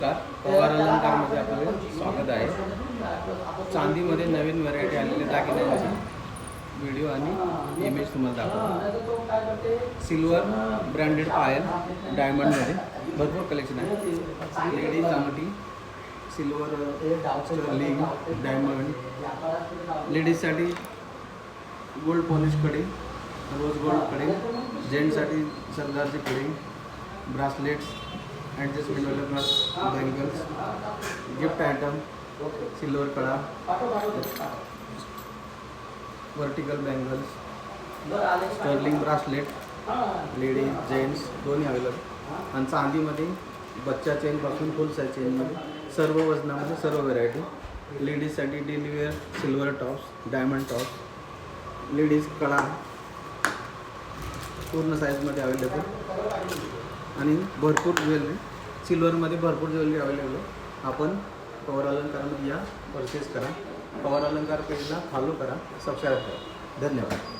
पवार अलंकारमध्ये आपलं स्वागत आहे। चांदीमध्ये नवीन व्हरायटी आलेले दागिन्यांची व्हिडिओ आणि इमेज तुम्हाला दाखवतो। सिल्वर ब्रँडेड पायल डायमंडमध्ये भरपूर कलेक्शन आहे। लेडीज अंगठी सिल्वर स्टर्लिंग डायमंड, लेडीजसाठी गोल्ड पॉलिश कडी, रोज गोल्ड कडी, जेंट्ससाठी सरदारची कडी, bracelets, adjustment bangles, gift item, silver कडा, vertical bangles, sterling bracelet, ladies gents दोन्ही अवेलेबल। आणि चांदीमध्ये बच्चा चेनपासून फुल साईज चेनमध्ये सर्व वजनामध्ये सर्व व्हरायटी। लेडीजसाठी daily wear silver tops, diamond tops, ladies कडा पूर्ण साईजमध्ये अवेलेबल आणि भरपूर ज्वेलरी सिल्वरमध्ये भरपूर ज्वेलरी अवेलेबल आहे। आपण पवार अलंकारमध्ये या परचेस करा। पवार अलंकार पेजला फॉलो करा, सबस्क्राईब करा। धन्यवाद।